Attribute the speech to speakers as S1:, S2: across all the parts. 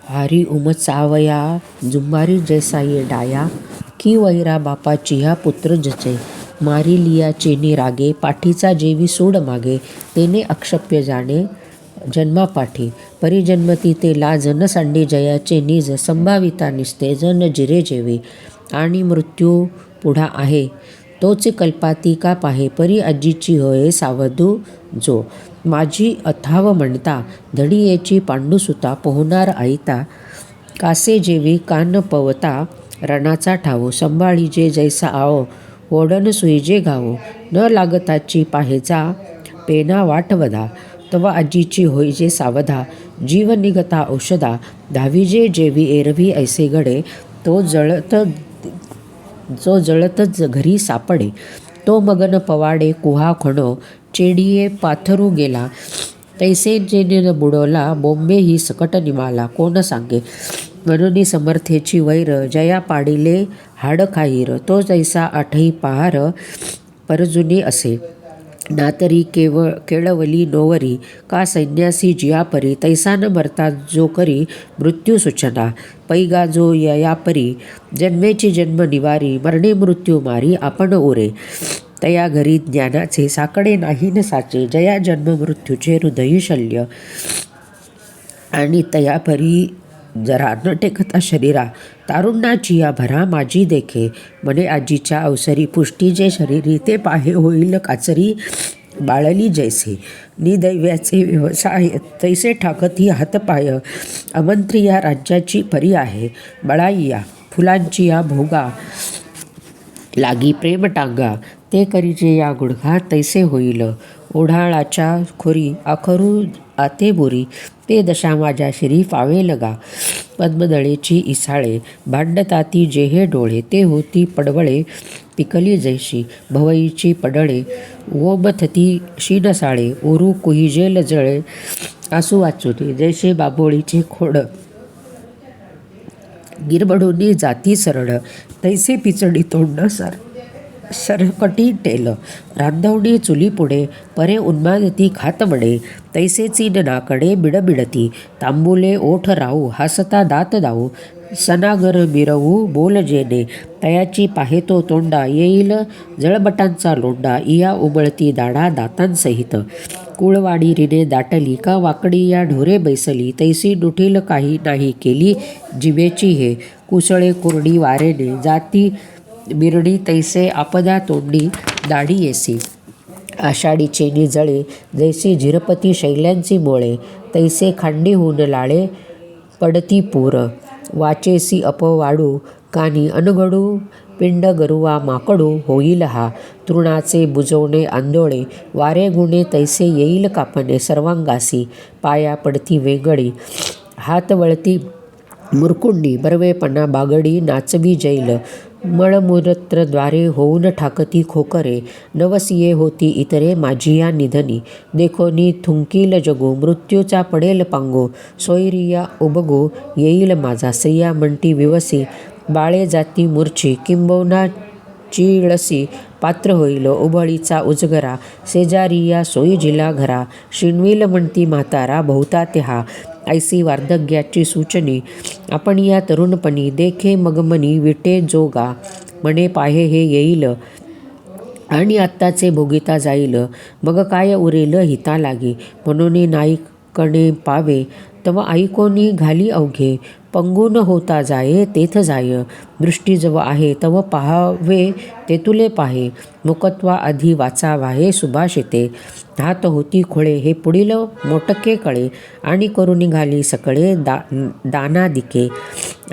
S1: हारी उमचावया जुंबारी जैसा ये डाया, की वैरा बापाची ह्या पुत्र जचे. मारी लिया चेनी रागे, पाठीचा जेवी सूड मागे. तेने अक्षप्य जाणे जन्मापाठी, परिजन्मती ते लाज न सांडी जयाचे निज. संभाविता निसते जन जिरे जेवी, आणि मृत्यू पुढा आहे तोच कल्पाती का पाहे. परी आजीची होय सावधू जो, माझी अथाव म्हणता. धडियेची पांडुसुता पोहणार आईता, कासे जेवी कान पवता रणाचा ठावो. संभाळी जे जैसा आओ, ओढन सुईजे घावो. न लागताची पाहेजा पेना वाटवधा, तव आजीची होईजे सावधा. जीव निगता औषधा, धावीजे जेवी एरवी ऐसे गडे. जो जळत घरी सापडे, तो मगन पवाडे कुहा खणो. चेडिये पाथरू गेला, तैसे जेने बुडवला. बोंबे ही सकट निमाला, कोण सांगे. म्हणून समर्थेची वैर, जया पाडिले हाड खाईर. तो जैसा आठही पहार, परजुनी असे. नातरी केळवली नोवरी, का सैन्यासी जियापरी. तैसा न मरता जो करी मृत्यू सूचना. पैगा जो ययापरी, जन्मेची जन्म निवारी. मरणे मृत्यू मारी आपण उरे, तया घरी ज्ञानाचे साकडे नाही न साचे. जया जन्म मृत्यूचे हृदयी शल्य, आणि तयापरी जरा न टेकता शरीरा. तारुण्याची या भरा माझी देखे, म्हणे आजीच्या अवसरी. पुष्टी जे शरीरी, ते पाहे होईल काचरी. बाळली जैसे निदैव्याचे व्यवसाय, तैसे ठाकती हातपाय. अमंत्री या राज्याची परी आहे, बळाई या फुलांची या भोगा. लागी प्रेम टांगा, ते करीजे या गुडघा. तैसे होईल ओढाळाच्या खोरी, आखरू आते बोरी. ते दशा माझ्या शिरी फावे लगा. पद्मदळेची इसाळे, भांडताती जेहे डोळे. ते होती पडवळे पिकली जैशी, भवईची पडळे. ओमथती शीनसाळे, उरू कुहिजे लजळे. आसू वाचुनी जैसे बाबोळीचे खोड, गिरबडूनी जाती सरळ. तैसे पिचडी तोंड सरकटी टेल. रांधवणी चुली पुढे, परे उन्मादती खात वडे. तैसे चीन नाकडे बिडबिडती, तांबुले ओठ राहू. हसता दात दाऊ, सनागर मिरवू बोल जेणे. तयाची पाहेतो तोंडा, येईल जळबटांचा लोंडा. इया उमळती दाडा दातांसहित, कुळवाडी रिने दाटली. का वाकडी या ढोरे बैसली, तैसी नुठील काही नाही केली जिभेची हे. कुसळे कुरडी वारेने, जाती बिरडी. तैसे आपदा तोंडी दाढी येसी. आषाढीचे निजळे, जैसे झिरपती शैल्यांची मोळे. तैसे खांडी होऊन लाळे पडती पूर. वाचेसी अपवाडू कानी, अनघडू पिंड गरुवा माकडू. होईल हा तृणाचे बुजवणे आंदोळे, वारे गुणे. तैसे येईल कापणे सर्वांगासी, पाया पडती वेंगळी. हात वळती मुरकुंडी, बरवेपणा बागडी. नाचवी जैल मळमूत्रद्वारे, होऊन ठाकती खोकरे. नवसिये होती इतरे माझी या निधनी. देखोनी थुंकील जगू, मृत्यूचा पडेल पांगू. सोयरिया उबगू येईल माझा, सय्या म्हणती विवसी. बाळे जाती मूर्छी, किंबहुना चिळसी. पात्र होईल उबळीचा उजगरा, शेजारिया सोयी जिला घरा. शिणविल म्हणती म्हातारा, बहुता हा ऐसी वार्धक्याची सूचनी. आपण या तरुणपणी, देखे मगमनी विटे जोगा. म्हणे पाहे हे येईल, आणि आत्ताचे भोगिता जाईल. मग काय उरेल हिता लागी, म्हणून नाईकणे पावे. तव ऐकोनी घाली अवघे, पंगून होता जाये तेथ जाय. दृष्टी जव आहे तव पाहावे तेतुले पाहे. मुकत्वा आधी वाचावा हे सुभाषिते. हात होती खोळे हे पुढील मोटके कळे. आणि करून घाली सकळे दानादिके.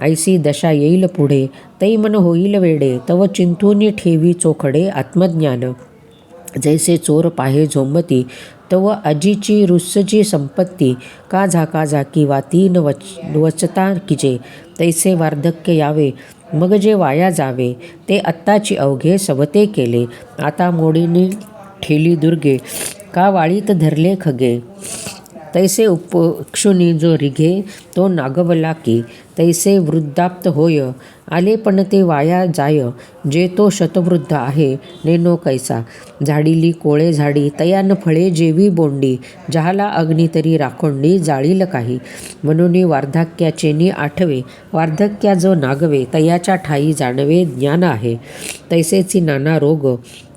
S1: ऐसी दशा येईल पुढे, तै मन होईल वेडे. तव चिंतून ठेवी चोखडे आत्मज्ञान. जैसे चोर पाहे झोंबती, तव आजीची रुसची संपत्ती. का झाका झाकी वाती न वचता किजे. तैसे वार्धक्य यावे, मग जे वाया जावे. ते आत्ताची अवघे सवते केले, आता मोडीने ठेली दुर्गे. का वाळीत धरले खगे, तैसे उपक्षुनी जो रिघे तो नागवला की, तैसे वृद्धाप्त होय आले पण ते वाया जाय, जे तो शतवृद्ध आहे नेनो कैसा. झाडीली कोळे झाडी तयान फळे जेवी बोंडी, जहाला अग्नी तरी राखोंडी जाळील काही. म्हणून वार्धक्याचेनी आठवे, वार्धक्या जो नागवे तयाच्या ठाई जाणवे ज्ञान आहे. तैसेची नाना रोग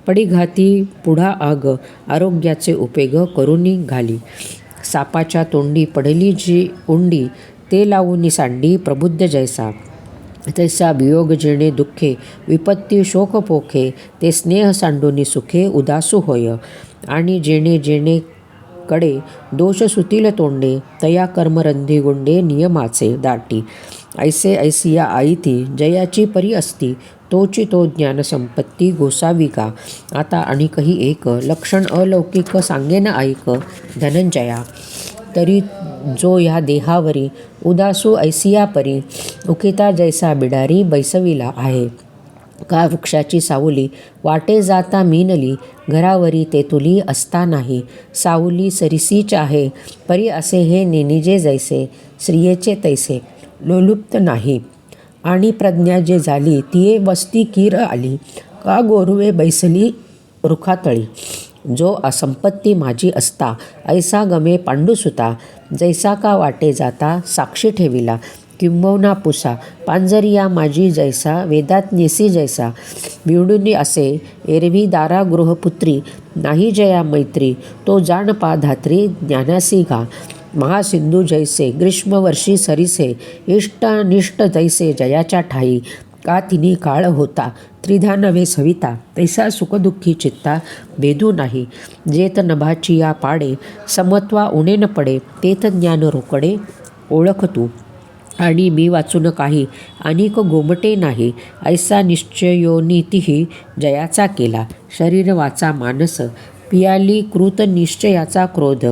S1: पडी घाती पुढा आग, आरोग्याचे उपेग करुनी घाली. सापाच्या तोंडी पडली जी उंडी, ते लावून सांडी प्रबुद्ध जैसा. तैसा वियोग जेणे दुःखे विपत्ती शोक पोखे, ते स्नेह सांडूनी सुखे उदासू होय. आणि जेणे जेणे कडे दोष सुतील तोंडे, तया कर्मरंधी गुंडे नियमाचे दाटी. ऐसे ऐसिया आईती जयाची परी असती, तोची तो ज्ञानसंपत्ती गोसावी का. आता आणिकही एक लक्षण अलौकिक सांगेन ऐक धनंजया. तरी जो या देहावरी उदासू ऐसिया परी, उकिता जैसा बिडारी बैसविला आहे. का वृक्षाची सावली वाटे जाता मीनली, घरावरी तेतुली असता नाही. सावली सरिसीच आहे परी असे हे नेनिजे जैसे, स्त्रियेचे तैसे लोलुप्त नाही. आणि प्रज्ञा जे झाली तिये वस्ती कीर आली, का गोरुवे बैसली रुखातळी. जो असंपत्ती माझी असता ऐसा गमे पांडुसुता, जैसा का वाटे जाता साक्षी ठेविला. किंबहुना पुसा पांजरिया माझी जैसा, वेदात नेसी जैसा. बिवडुनी असे एरवी दारा गृहपुत्री, नाही जया मैत्री. तो जाण पा धात्री ज्ञानासी घा. महासिंधू जैसे ग्रीष्मवर्षी सरिसे, इष्टानिष्ट जैसे जयाच्या ठाई. का तिनी काळ होता त्रिधा नवे सविता, तैसा सुखदुःखी चित्ता भेदू नाही. जेत नभाची या पाडे, समत्वा उणे न पडे. तेथ ज्ञान रोकडे ओळख तू. आणि मी वाचून काही अनेक गोमटे नाही, ऐसा निश्चयोनीतीही जयाचा केला. शरीर वाचा मानस, पियाली कृत निश्चयाचा क्रोध.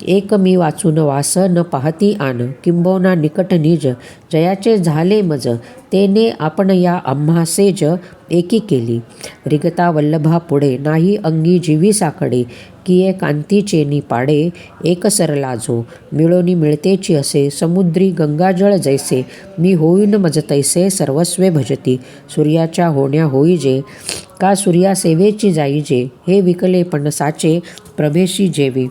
S1: एक मी वाचून वास न पाहती आन, किंबहुना निकट निज जयाचे झाले मज. तेने आपण या आम्हासेज एकी केली. रिगता वल्लभा पुढे नाही अंगी जीवी साकडे, किये कांतीचेनी पाडे एक सरला जो. मिळोनी मिळतेची असे समुद्री गंगाजळ जैसे, मी होईन मज तैसे सर्वस्वे भजती. सूर्याच्या होण्या होईजे, का सूर्या सेवेची जाईजे. हे विकले पण साचे प्रभेशी जेवी,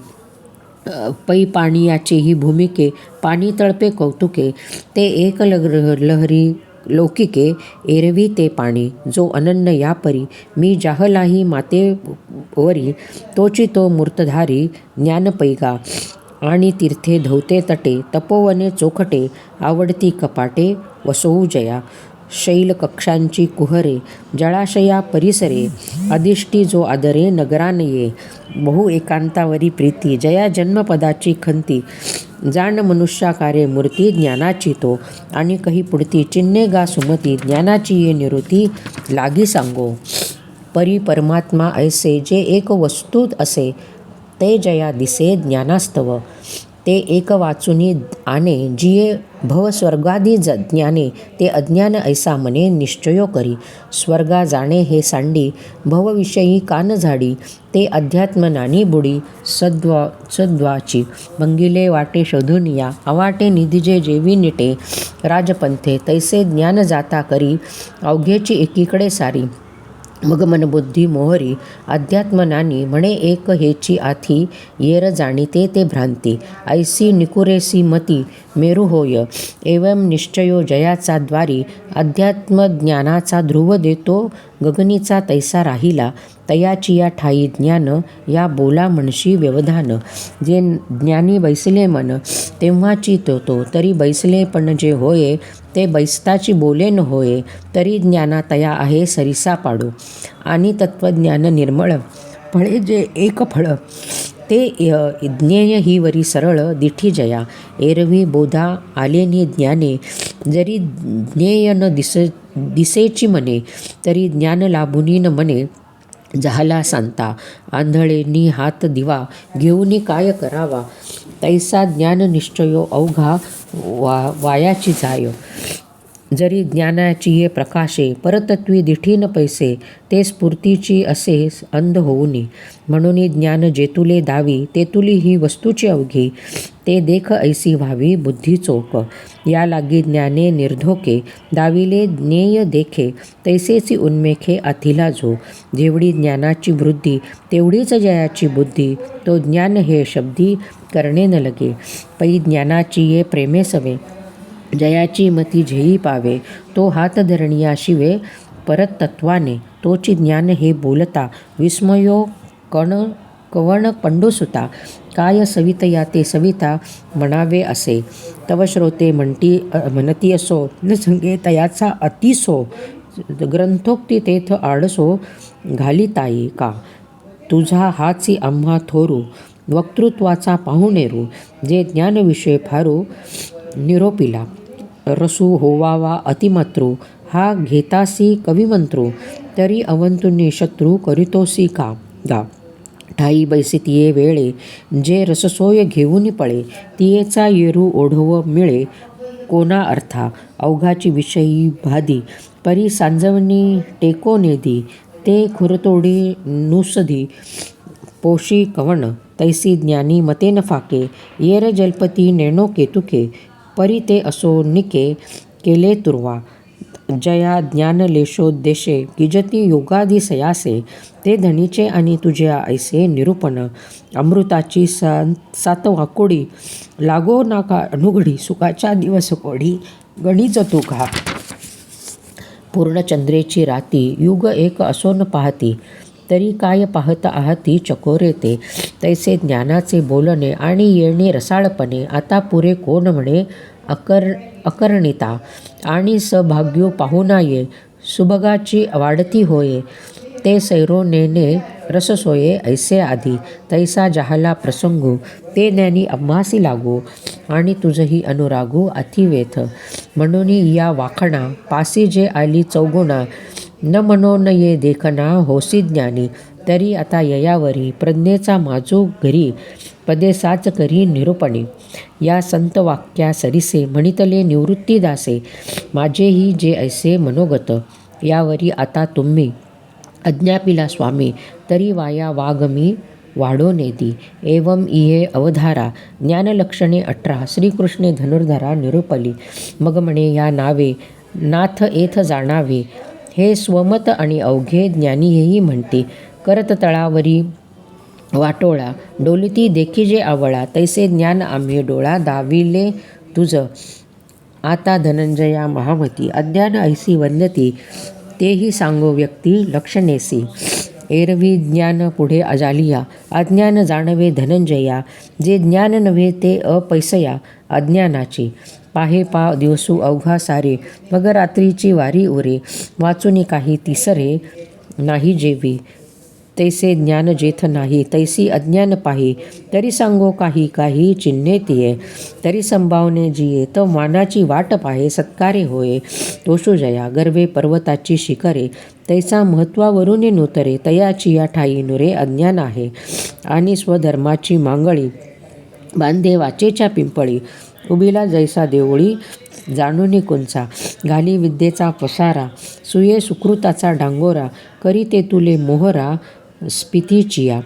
S1: पै पाणियाचेही भूमिके. पाणी तळपे कौतुके, ते एक लहरी लौकिके. एरवी ते पाणी जो अनन्य या परी, मी जाहलाही मातेवरी. तोची तो मूर्तधारी ज्ञान पैगा. आणि तीर्थे धवते तटे, तपोवने चोखटे. आवडती कपाटे वसवू जया. शैल कक्षांची कुहरे, जळाशया परिसरे. अधिष्ठी जो आदरे नगरानये, बहु एकांतावरी प्रीती. जया जन्मपदाची खंती, जाण मनुष्याकारे मूर्ती ज्ञानाची तो. आणि काही पुढती चिन्हे गा सुमती, ज्ञानाची ये निवृत्ती लागी सांगो. परी परमात्मा ऐसे जे एक वस्तूत असे, ते जया दिसे ज्ञानास्तव. ते एक वाचुनी आने, जिये भव स्वर्गादी ज्ञाने. ते अज्ञान ऐसा मने निश्चयो करी. स्वर्गा जाणे हे सांडी, भवविषयी कान झाडी. ते अध्यात्म नानी बुडी, सद्वाची. भंगिले वाटे शोधून या, अवाटे निधिजे जेवी निटे. राजपंथे तैसे ज्ञान जाता करी, अवघेची एकीकडे सारी. मग मनबुद्धी मोहरी, अध्यात्म नानी म्हणे एक हेची आथी. येर जाणीते ते भ्रांती, ऐसी निकुरेसी मती मेरू होय. एवं निश्चयो जयाचा द्वारी, अध्यात्म ज्ञानाचा ध्रुव देतो गगनीचा तैसा राहिला. तयाची या ठाई ज्ञान, या बोला म्हणशी व्यवधान. जे ज्ञानी बैसले मन, तेव्हाची तो तरी बैसले पण जे होये, ते बैसताची बोले न होये. तरी ज्ञाना तया आहे सरिसा पाडू. आणि तत्वज्ञान निर्मळ, फळे जे एक फळ. ते ज्ञेय ही वरी सरळ दिठी जया. एरवी बोधा आलेनी ज्ञाने, जरी ज्ञेय न दिसेची मने. तरी ज्ञान लाभुनी न मने, झाला सांता. आंधळेनी हात दिवा, घेऊनी काय करावा. तैसा ज्ञान निश्चयो अवघा वायाची जाय. जरी ज्ञानाची ये प्रकाशे परतत्वी दिठीन पैसे ते स्फूर्तीची असे अंध होऊनी. म्हणून ज्ञान जेतुले दावी तेतुली ही वस्तूची अवघी ते देख ऐसी व्हावी बुद्धी चोख. या लागी ज्ञाने निर्धोके दाविले ज्ञेय देखे तैसेची उन्मेखे आथिला जो. जेवढी ज्ञानाची वृद्धी तेवढीच जयाची बुद्धी तो ज्ञान हे शब्दी करणे न लगे. पै ज्ञानाची ये प्रेमे सवे जयाची मती झेई पावे तो हात धरणिया शिवे परत तत्वाने तोची ज्ञान हे बोलता विस्मयो कवण पंडुसुता. काय सवितया ते सविता म्हणावे असे तव श्रोते म्हणती असो न संगे तयाचा अतिसो ग्रंथोक्ती तेथ आडसो घालिताई का. तुझा हाची आम्हा थोरू वक्तृत्वाचा पाहुणेरू जे ज्ञानविषय फारू निरोपिला रसू होवावा अतिमातृ हा घेतासी कविमंत्रू तरी अवंतुनी शत्रू करीतोसी का गा. ठाई बैसे तिये वेळे जे रससोय घेऊन पळे तियेचा येरू ओढव मिळे कोणा अर्था. अवघाची विषयी भादी परी सांजवणी टेको नेदी ते खुरतोडी नुसधी पोशी कवण तैसी ज्ञानी मते न फाके येर जलपती नेणो केतुके परी ते असो निके केले तुर्वा. जया ज्ञानलेशोद्देशे गिजती योगादी सयासे ते धनीचे आणि तुझ्या ऐसे निरूपण. अमृताची सातवाकोडी लागो नाका अनुघडी सुखाच्या दिवस कोडी गणित तू का. पूर्णचंद्रेची राती युग एक असोन पाहती तरी काय पाहत आहाती चकोरे ते. तैसे ज्ञानाचे बोलणे आणि येणे रसाळपणे आता पुरे कोण म्हणे अकर्णिता. आणि सभाग्यो पाहुणा ये सुभगाची वाढती होये ते सैरो नेने रससोये ऐसे आधी. तैसा जहाला प्रसंगू ते ज्ञानी आम्हासी लागू आणि तुझही अनुरागू अतिवेथ. म्हणून या वाखणा पासी जे आली चौगुणा न म्हणून ये देखना होसी ज्ञानी. तरी आता ययावरी प्रज्ञेचा माजू घरी पदे साच करी निरूपणी. या संत वाक्या सरिसे म्हणितले निवृत्ती दासे माझेही जे ऐसे मनोगत. यावरी आता तुम्ही अज्ञापिला स्वामी तरी वाया वागमी वाढो नेदी. एवं इहे अवधारा ज्ञानलक्षणे 18 श्रीकृष्णे धनुर्धरा निरूपली. मग म्हणे या नावे नाथ एथ जाणावे हे स्वमत आणि अवघे ज्ञानी हेही म्हणती. करत तळावरी वाटोळा डोलिती देखी जे आवळा तैसे ज्ञान आम्ही डोळा दाविले तुझ. आता धनंजया महामती अज्ञान ऐसी वंदती तेही सांगो व्यक्ती लक्षणेसी. एरवी ज्ञान पुढे अजालिया अज्ञान जाणवे धनंजया. जे ज्ञान नव्हे ते अपैसया अज्ञानाची. पाहे पा दिवसू अवघा सारे मग रात्रीची वारी उरे वाचुनी काही तिसरे नाही जेवी. तैसे ज्ञान जेथ नाही तैसी अज्ञान पाही तरी सांगो काही काही चिन्हे तिये. तरी संभावने जिये तो मानाची वाट पाहे सत्कारे होये तोषु जया. गर्वे पर्वताची शिखरे तैसा महत्वावरून नूतरे तयाची या ठाई नुरे अज्ञान आहे. आणि स्वधर्माची मांगळी बांधे वाचेच्या पिंपळी उभीला जैसा देवळी जाणूनी कुंचा. घाली विद्येचा पसारा सुये सुकृताचा डांगोरा करी ते तुले मोहरा स्फितीचिया.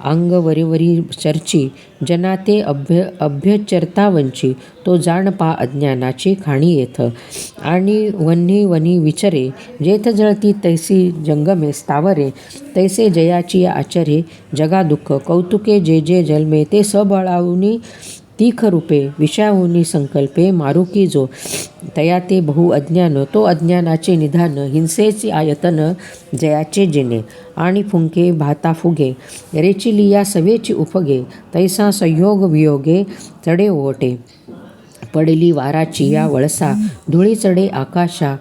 S1: अंग वरीवरी चर्ची जना ते अभ्यचरता वंची तो जाण पा अज्ञानाची खाणी येथ. आणि वन्ही वनी विचरे जेथ जळती तैसी जंगमे स्थावरे तैसे जयाची आचरे जगा दुःख कौतुके जे जे जन्मे ते सबळावुनी तीख रूपे विषयाहुनी संकल्पे मारुकी जो. तया ते बहु अज्ञान तो अज्ञानाचे निधान हिंसेचे आयतन जयाचे जिने. आणि फुंके भाता फुगे रेचिलिया सवेची उपगे तैसा संयोग वियोगे चढे ओटे. पडली वाराची या वळसा धुळी चढे आकाशा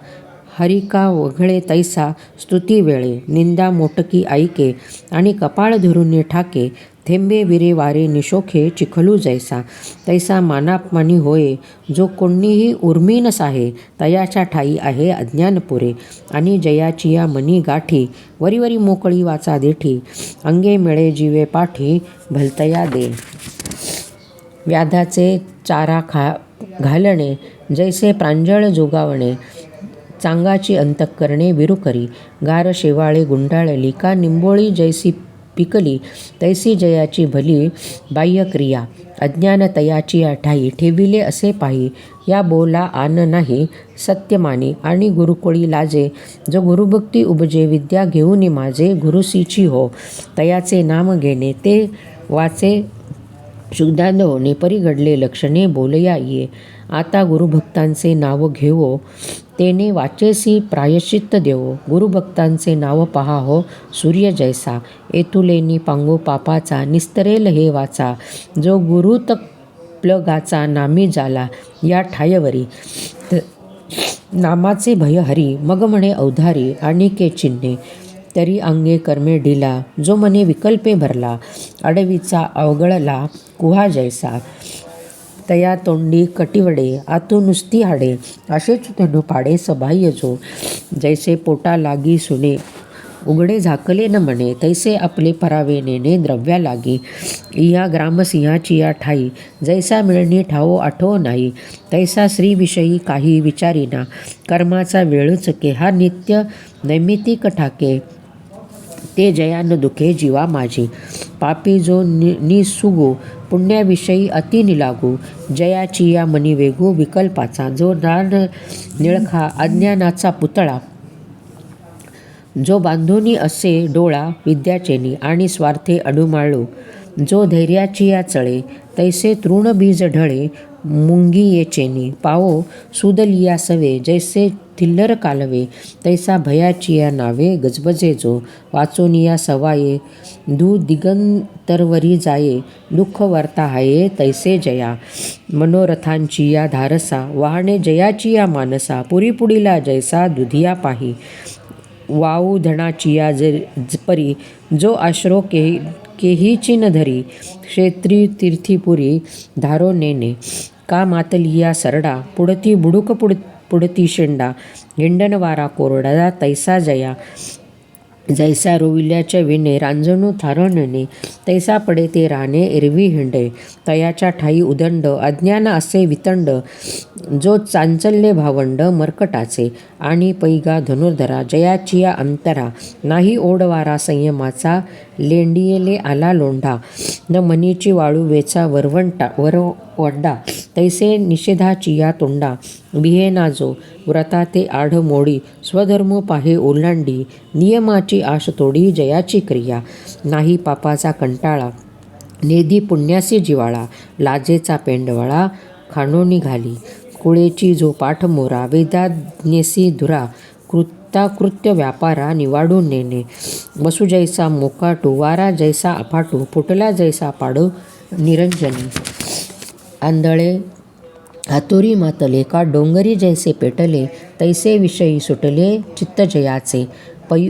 S1: हरिका वघळे तैसा स्तुती वेळे. निंदा मोटकी ऐके आणि कपाळ धरून ठाके थेंबे विरे वारे निशोखे चिखलू जैसा. तैसा मानापमानी होये जो कोणीही उर्मी नसाहे तयाच्या ठाई आहे अज्ञान पुरे. आणि जयाची या मनी गाठी वरीवरी मोकळी वाचा देठी अंगे मिळे जीवे पाठी भलतया दे. व्याधाचे चारा घालणे जैसे प्रांजळ जोगावणे, चांगाची अंतःकरणे विरुकरी, गार शेवाळे गुंडाळली का निंबोळी जैसी पिकली, तैसी जयाची भली बाह्यक्रिया, अज्ञान तयाची ठाई ठेविले असे पाही, या बोला आन नाही सत्यमानी, आणि गुरुकुळी लाजे, जो गुरुभक्ती उपजे विद्या घेऊनी माझे, गुरुसीची हो तयाचे नाम घेणे, ते वाचे शुद्धांध होणे, परी घडले लक्षणे बोलया ये, आता गुरुभक्तांचे नाव घेवो, तेने वाचेसी प्रायश्चित्त देवो, गुरुभक्तांचे नाव पहा हो सूर्य जैसा, एतुलेनी पांगो पापाचा, निस्तरेल हे वाचा, जो गुरु तप्लगाचा नामी झाला या ठायवरी, नामाचे भय हरी, मग म्हणे अवधारी, आणि के चिन्हे, तरी अंगे कर्मे ढिला, जो मने विकल्पे भरला, अडवीचा अवगळला कुहा जैसा, तया तोंडी कटिवडे, आतू नुसती हाडे, असेच धनु पाडे सबाह्य जो, जैसे पोटा लागी सुने, उघडे झाकले न म्हणे, तैसे आपले परावे नेणे द्रव्या लागी, इया ग्रामसिंहाची या ठाई, जैसा मिळणी ठावो आठवो नाही, तैसा स्त्रीविषयी काही विचारिना, कर्माचा वेळच के, हा नित्य नैमित्तिक ठाके, ते जयान दुखे जीवा माझी, पापी जो निसुगो, पुण्याविषयी अति निलागू, जयाची या मनी वेगू विकल्पाचा, जो नान निळखा अज्ञानाचा पुतळा, जो बांधोनी असे डोळा विद्याचेनी, आणि स्वार्थे अडुमाळू, जो धैर्याची या चळे, तैसे तृण बीज ढळे, मुंगी ये चेनी, पावो सुदलिया सवे, जैसे थिल्लर कालवे, तैसा भयाची या नावे, गजबजे जो वाचोनिया सवाये, दू दिगंतरवरी जाये, दुःख वार्ता हाये, तैसे जया मनोरथांची या धारसा, वाहणे जयाची या मानसा, पुरीपुडीला जैसा दुधिया पाही, वाऊ धनाची या परी, जो आश्रो केहीची न धरी, क्षेत्री तीर्थीपुरी धारो नेने, का मातलिया सरडा, पुढती बुडुक पुढती शेंडा, हिंडन वारा कोरडा, तैसा जया, जैसा रोविल्याच्या विणे रांजणू थारणणे, तैसा पडे ते राणे एरवी हिंडे, तयाच्या ठाई उदंड अज्ञान असे वितंड, जो चांचल्य भावंड मर्कटाचे, आणि पैगा धनुर्धरा, जयाची या अंतरा, नाही ओढवारा संयमाचा, लेंडियेले आला लोंढा, न मनीची वाळू वेचा वरवंडा, तैसे निषेधाची या तोंडा, बिहेना जो व्रता ते आढ मोडी, स्वधर्म पाहे ओलांडी, नियमाची आश तोडी, जयाची क्रिया, नाही पापाचा कंटाळा, नेदी पुण्यासी जिवाळा, लाजेचा पेंडवळा खाणो निघाली, कुळेची जो पाठ मोरा, वेदाज्ञेसी धुरा, कृत्य व्यापारा निवाडून नेणे, वसु जैसा मोकाटू, वारा जैसा अफाटू, फुटला जैसा पाडू निरंजनी, आंधळे हातोरी मातले का डोंगरी जैसे पेटले, तैसे विषयी सुटले चित्त जयाचे, पै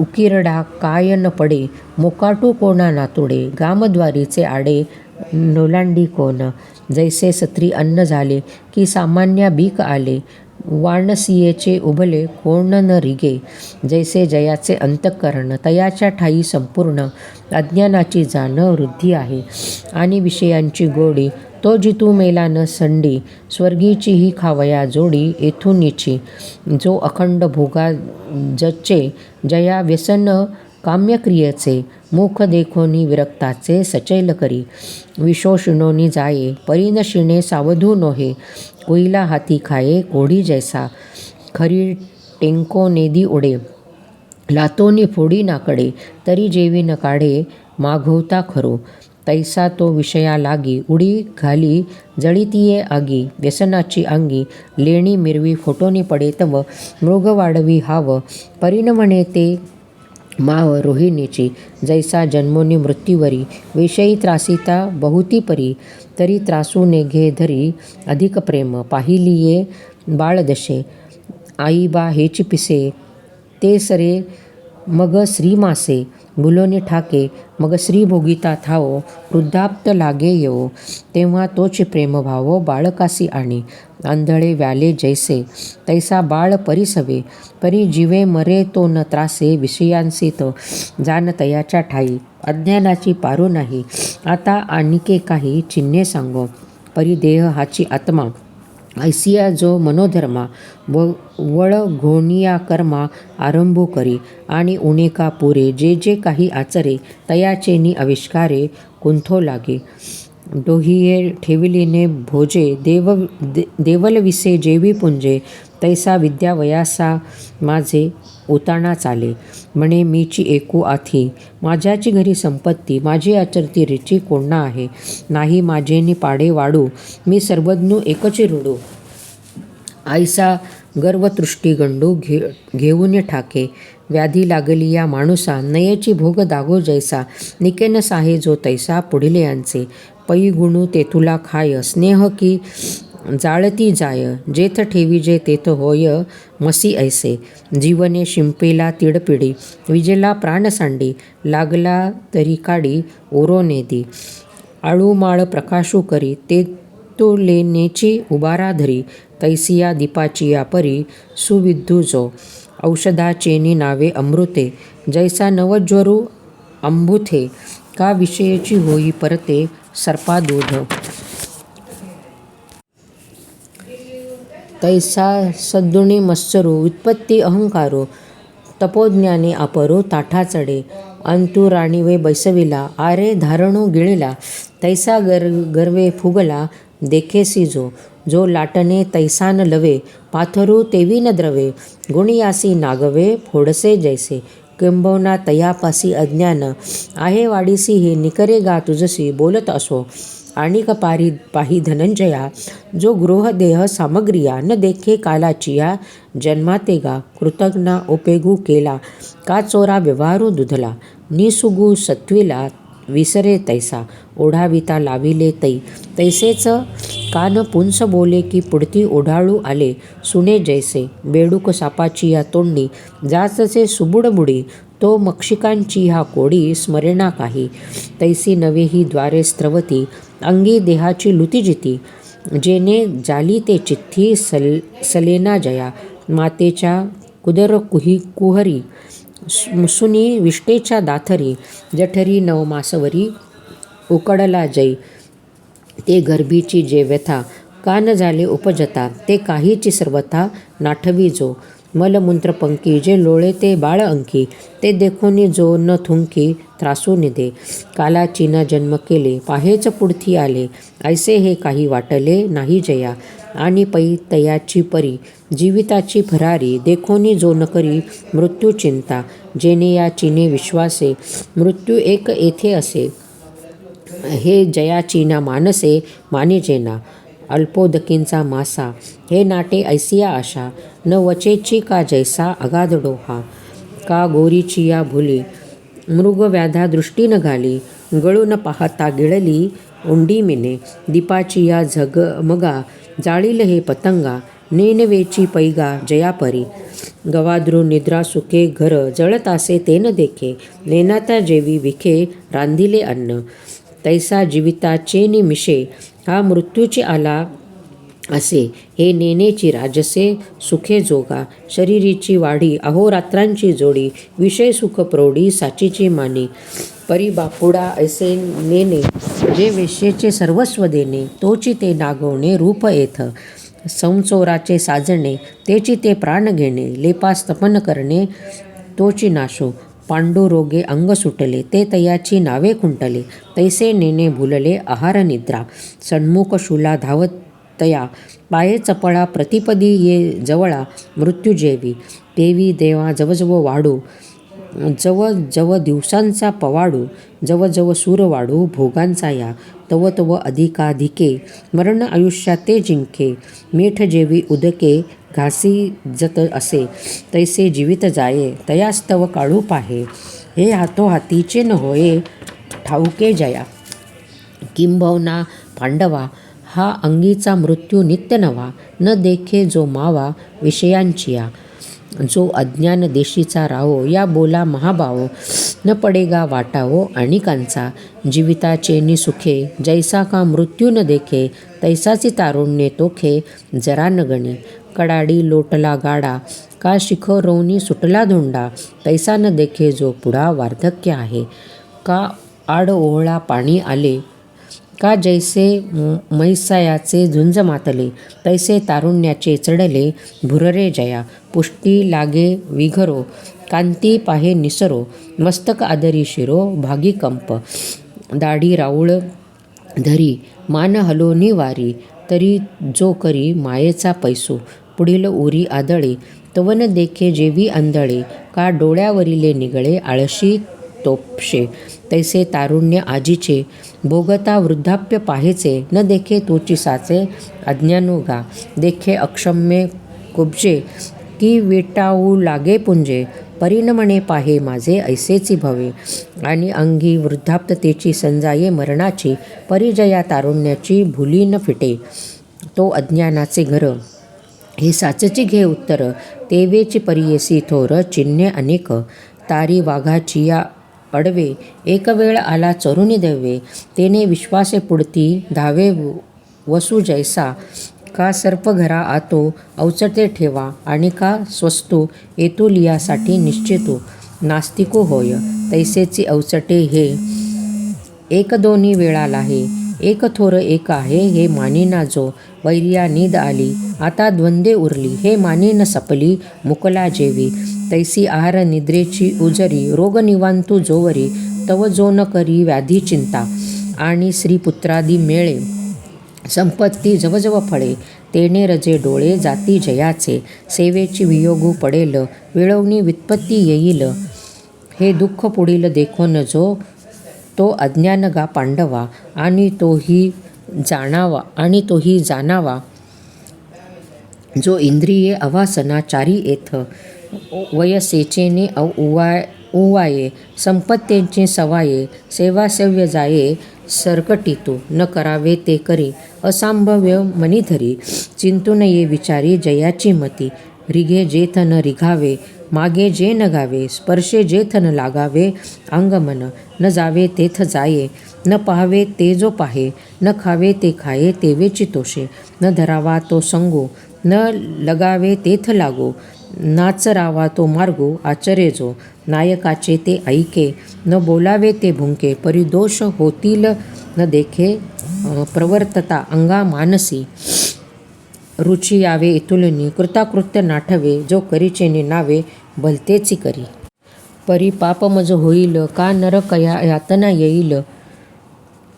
S1: उकिरडा काय न पडे, मोकाटू कोणा नातुडे, गामद्वारीचे आडे नोलांडी कोण, जैसे सत्री अन्न झाले की सामान्य बीक आले, वाणसियेचे उभले कोण न रिगे, जैसे जयाचे अंतःकरण, तयाच्या ठाई संपूर्ण, अज्ञानाची जाण वृद्धी आहे, आणि विषयांची गोडी, तो जितू मेला न संडी, स्वर्गीची ही खावया जोडी, येथूनीची, जो अखंड भोगा जचे, जया व्यसन काम्यक्रियेचे, मुख देखोनी विरक्ताचे सचैल करी, विशोषणोनी जाये, परीन शिणे सावधू नोहे, कोईला हाती खाये कोढी जैसा, खरी टेंको नेदी उडे, लातोनी फोडी नाकडे, तरी जेवी न काढे मागवता खरो, तैसा तो विषया लागी, उडी घाली जळीतीये आगी, व्यसनाची अंगी, लेणी मिरवी फोटोनी पडे तव, मृग वाढवी हाव, परीन म्हणे ते माव रोहिणीची, जैसा जन्मोनी मृत्यूवरी, विषयी त्रासिता बहुती परी, तरी त्रासू नेघे धरी, अधिक प्रेम पाहिलिये बाळदशे, आईबा हेची पिसे, ते सरे मग श्रीमासे, भुलोनी ठाके, मग श्री भोगिता थावो, वृद्धाप्त लागे येवो, तेव्हा तोच प्रेम भावो बाळकासी आणि, आंधळे व्याले जैसे, तैसा बाळ परिसवे, परी जीवे मरे तो न त्रासे, विषयांसित जाण तयाच्या ठाई, अज्ञानाची पारू नाही, आता आणिके काही चिन्हे सांगो, परी देह हाची आत्मा, ऐसिया जो मनोधर्मा वळ घोणिया कर्मा आरंभू करी आणि उणेका पुरे जे जे काही आचरे तयाचेनी आविष्कारे कुंथो लागे. डोहिये ठेविलीने भोजे देवलविसे जेवी पुंजे तैसा विद्यावयासा माझे उताणा चाले. म्हणे मीची एकू आथी माझ्याची घरी संपत्ती माझी आचरती रिची कोणा आहे. नाही माझेनी पाडे वाडू मी सर्वज्ञू एकची रुडू. आईसा गर्वतृष्टी गंडू घेऊन ठाके. व्याधी लागली या माणूसा नयेची भोग दागो जैसा. निकेन साहे जो तैसा पुढिले यांचे. पै गुणू तेथुला खाय स्नेह की जाळती जाय. जेथ ठेवी जे तेथ होय मसी ऐसे. जीवने शिंपेला तिडपिडी विजेला प्राण सांडी. लागला तरी काडी ओरो नेदी. आळूमाळ प्रकाशू करी ते तो लेनेची उबारा धरी. तैसिया दीपाची या परी सुविद्धू जो. औषधाचेनी नावे अमृते जैसा नवज्वरू अंबुथे. का विषयची होई परते सर्पा दूध. तैसा सद्गुणी मत्सरू व्युत्पत्ती अहंकारो. तपोज्ञाने अपरो ताठा चढे. अंतु राणीवे बैसविला आरे धारणू गिळिला. तैसा गर्वे फुगला देखेसी जो. जो लाटणे तैसान लवे पाथरू तेवी न द्रवे. गुणियासी नागवे फोडसे जैसे. किंबहुना तयापासी अज्ञान आहे वाडीसी हे निकरे गा तुझसी बोलत असो. आणिक पाही धनंजया जो गृहदेह सामग्रिया न देखे कालाचिया. जन्माते गा कृतज्ञा उपेगू केला का चोरा व्यवहारू दुधला. निसुगू सत्विला विसरे तैसा ओढाविता लाविले तै. तैसेच कान पुंस बोले की पुढती ओढाळू आले सुने जैसे. बेडूक सापाची या तोंडी जाचचे सुबुडबुडी. तो मक्षिकांची हा कोडी स्मरेना काही. तैसी नवे ही द्वारे स्त्रवती अंगी देहाची लुतीजिती. जेने जाली ते चिठ्ठी सलेना जया. मातेच्या कुदर कुहरी सुनी विष्टेच्या दाथरी. जठरी नवमासवरी उकडला जै. ते गर्भीची जे व्यथा कान झाले उपजता. ते काहीची सर्वथा नाठवी जो. मलमूत्र पंकी जे लोळे ते बाळ अंकी. ते देखोनी जो न थुंकी त्रासू निदे. कालाची न जन्म केले पाहेच पुढती आले. ऐसे हे काही वाटले नाही जया. आणि पै तयाची परी जीविताची भरारी. देखोनी जो न करी मृत्यू चिंता. जेने या चिने विश्वासे मृत्यू एक येथे असे. हे जयाची ना मानसे मानिजेना. अल्पोदकींचा मासा हे नाटे ऐसिया आशा. न वचेची का जैसा अगाध डोहा. का गोरीची या भुली मृगव्याधा दृष्टी न घाली. गळून पाहता गिळली उंडी मिने. दीपाची या झगमगा जाळील हे पतंगा. नेनवेची पैगा जयापरी. गवाद्रू निद्रा सुखे घर जळतासे ते न देखे. नेनाता जेवी विखे रांधिले अन्न. तैसा जीविताचे निमिषे हा मृत्यूची आला असे. हे नेनेची राजसे सुखे जोगा. शरीरीची वाढी अहोरात्रांची जोडी. विषय सुख प्रौढी साचीची मानी. परी बापुडा ऐसे नेने जे वेश्येचे सर्वस्व देणे. तोची ते नागवणे रूप येथ. संचोराचे साजणे तेची ते प्राण घेणे. लेपास तपन करणे तोची नाशो. पांडुरोगे अंग सुटले ते तयाची नावे खुंटले. तैसे नेने भुलले आहार निद्रा. सन्मुख शूला धावतया पाये चपळा. प्रतिपदी ये जवळा मृत्यू जेवी. देवी देवा जवजव वाढू जव जव दिवसांचा पवाडू. जव जव सूर वाढू भोगांचा या. तव तव अधिकाधिके मरण आयुष्यात ते जिंके. मीठ जेवी उदके घासी जत असे. तैसे जीवित जाये तयास्तव काळू पाहे. हे हातोहातीचे न होये ठाऊके जया. किंबहुना पांडवा हा अंगीचा मृत्यू नित्य नवा. न देखे जो मावा विषयांचिया. जो अज्ञान देशीचा राहो या बोला महाभावो. न पडेगा वाटावो अणिकांचा. जीविताचे निसुखे जैसा का मृत्यू न देखे. तैसाची तारुण्ये तोखे जरा न गणी. कडाडी लोटला गाडा का शिखरवनी सुटला धोंडा. तैसा न देखे जो पुढा वार्धक्य आहे. का आड ओहळा पाणी आले का जैसे मैसायाचे झुंज मातले, तैसे तारुण्याचे चढले भुररे जया. पुष्टी लागे विघरो, कांती पाहे निसरो, मस्तक आदरी शिरो भागी कंप. दाढी राऊळ धरी, मान हलोनी वारी, तरी जो करी मायेचा पैसू. पुढील उरी आदळे, तवन देखे जेवी आंधळे, का डोळ्यावरिले निगळे आळशी तोपशे. तैसे तारुण्य आजीचे, भोगता वृद्धाप्य पाहेचे, न देखे तोची साचे अज्ञानुगा. देखे अक्षम्य कुब्जे, की वेटावू लागे पुंजे, परिणमणे पाहे माझे ऐसेची भवे. आणि अंगी वृद्धाप्ततेची संजाये मरणाची, परिजया तारुण्याची भुली न फिटे. तो अज्ञानाचे घर, हे साचची घे उत्तर, तेवेची परियेसी थोर चिन्हे अनेक. तारी वाघाचिया अडवे, एक वेळ आला चरुनी देवे, तेने विश्वासे पुढती धावे वसू जैसा. का सर्प घरा आतो अवचटे ठेवा, आणि का स्वस्तू एतुलियासाठी निश्चितू. नास्तिको होय, तैसेची अवचटे हे, एक दोन्ही वेळाला हे. एक थोर एक आहे, हे मानिना जो, वैर्या नीद आली, आता द्वंद्वे उरली, हे मानिन सपली मुकला जेवी. तैसी आहार निद्रेची उजरी, रोग निवांतू जोवरी, तव जो न करी व्याधी चिंता. आणि श्रीपुत्रादी मेळे, संपत्ती जवजव फळे, तेने रजे डोळे जाती जयाचे. सेवेची वियोगू पडेल, वेळवणी व्युत्पत्ती येईल, हे दुःख पुढील देखोन जो. तो अज्ञान गा पांडवा, आणि तोही जाणावा, जो इंद्रिये अवासना चारी येथ. वयसेचेने उवाये, संपत्तींचे सवाये, सेवा सेव्य जाये सरकटितू. न करावे ते करी, असंभव्य मनिधरी, चिंतून ये विचारी जयाची मती. रिघे जेथ न रिघावे, मागे जे न गावे, स्पर्शे जेथ न लागावे अंगमन. न जावे तेथ जाये, न पाहावे ते जो पाहे, न खावे ते खाये तेवेची तोषे. न धरावा तो संगो, न लगावे तेथ लागो, नाचरावा तो मार्गो आचरे जो. नायकाचे ते ऐके, न बोलावे ते भुंके, परिदोष होतील न देखे प्रवर्तता अंगा मानसी. रुची यावे इतुलनी, कृताकृत्य नाठवे, जो करीचेने नावे भलतेची करी. परी पापमज होईल, का नरकया यातना येईल,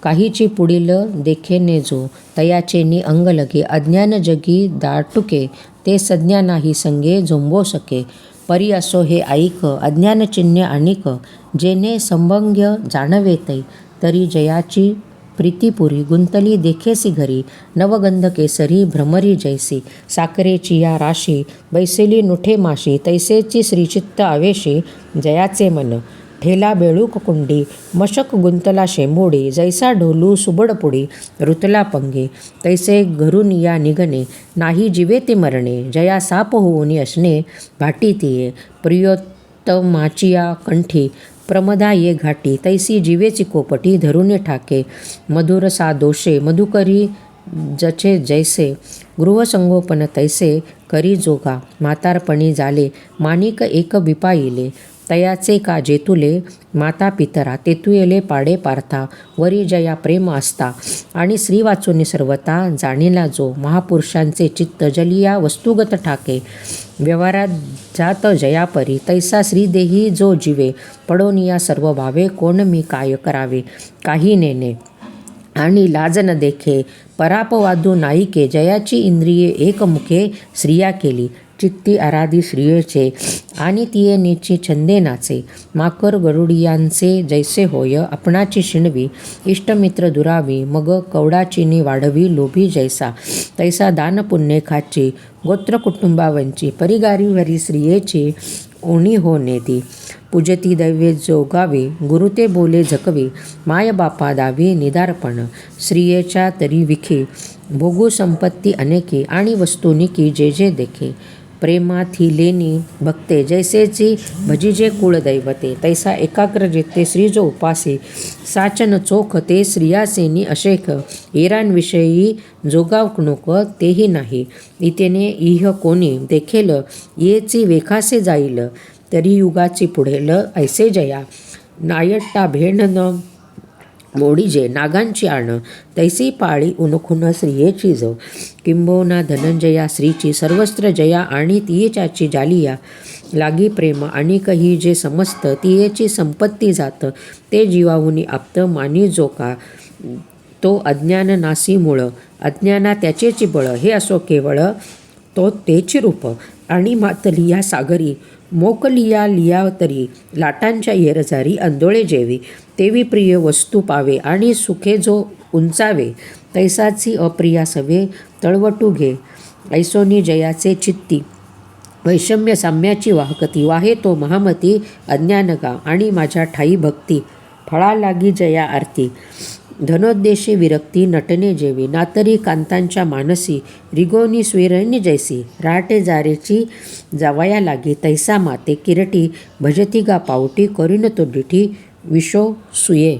S1: काहीची पुढील देखेने जो. तयाचेनी अंग लगे, अज्ञान जगी दाटुके, ते सज्ञा नाही संगे झोंबो सके. परी असो हे ऐक, अज्ञान चिन्हे अनेक, जेने संभंग्य जाणवे तै. तरी जयाची प्रीतीपुरी, गुंतली देखेसी घरी, नवगंध केसरी भ्रमरी जैसी. साखरेची या राशी, बैसेली नुठे माशी, तैसेची श्रीचित्त आवेशी जयाचे मन. ठेला बेळूक कुंडी, मशक गुंतला शेंबोडी, जैसा ढोलू सुबडपुडी रुतला पंगे. तैसे घरून या निघणे, नाही जीवे ते मरणे, जया साप होऊनी असणे भाटी तिये. प्रियोत्तमाचिया कंठी, प्रमदा ये घाटी, तैसी जीवेची कोपटी धरुणे ठाके. मधुर सा दोषे, मधुकरी जचे जैसे, गृहसंगोपन तैसे करी जोगा. म्हातारपणी झाले, माणिक एक बिपाईले, तयाचे का जेतुले माता पितरा, तेतुयेले पाडे पार्था. वरी जया प्रेम असता, आणि श्री वाचून सर्वता जाणीला जो. महापुरुषांचे चित्त जलिया वस्तुगत ठाके, व्यवहारात जात जयापरी. तैसा श्रीदेही जो जीवे, पडोनिया सर्व भावे, कोण मी काय करावे काही नेने. आणि लाज न देखे, परापवादू नाईके, जयाची इंद्रिये एकमुखे स्त्रिया केली. चित्ती आराधी श्रियेचे, आणि तिये नेची छंदे नाचे. माकर गरुडियांचे जैसे होय, आपणाची शिणवी, इष्टमित्र दुरावी, मग कवडाचीनी वाढवी लोभी जैसा. तैसा दान पुण्ये खाची, गोत्र कुटुंबावंची, परिगारीवरी स्त्रियेची ओणी हो नेती. पूजती दैवे जोगावे, गुरु ते बोले झकवे, माय बापा दावी निदारपण. स्त्रियेच्या तरी विखे, भोगू संपत्ती अनेके, आणि वस्तुनिकी जे जे देखे. प्रेमाथिलेनी भक्ते, जैसेची भजिजे कुळदैवते, तैसा एकाग्र जेते श्री जो उपासे. साचन चोख ते स्त्रियासेनी अशेख, येरांविषयी जोगावणूक तेही नाही. इतेने इह कोणी देखेल, येची वेखासे जाईल, तरी युगाची पुढेल ऐसे जया. नायट्टा भेण न मोडीजे नागांची आण तैसी पाळी उनखुन स्त्रियेची जो किंबहुना धनंजया स्त्रीची सर्वस्त्र जया आणि तियेच्याची जालिया लागी प्रेम आणि कही जे समस्त तियेची संपत्ती जात ते जीवाहुनी आप्त मानी जो का तो अज्ञान नासी मूळ अज्ञाना त्याचेची बळ हे असो केवळ तो तेची रूप आणि मातलिया सागरी मोकलिया लिया तरी लाटांच्या येरजारी अंदोळे जेवी तेवी प्रिय वस्तू पावे आणि सुखे जो उंचावे तैसाची अप्रिया सवे तळवटू घे ऐसोनी जयाचे चित्ती वैषम्य साम्याची वाहकती वाहे तो महामती अज्ञानगा आणि माझ्या ठाई भक्ती फळा लागी जया आरती धनोद्देशी विरक्ती नटने जेवी नातरी कांतांच्या मानसी रिगोनी स्विरणी जैसी राहटे जारेची जावया लागी तैसा माते किरटी भजती गा पावटी करीन तो डिठी विशो सुये।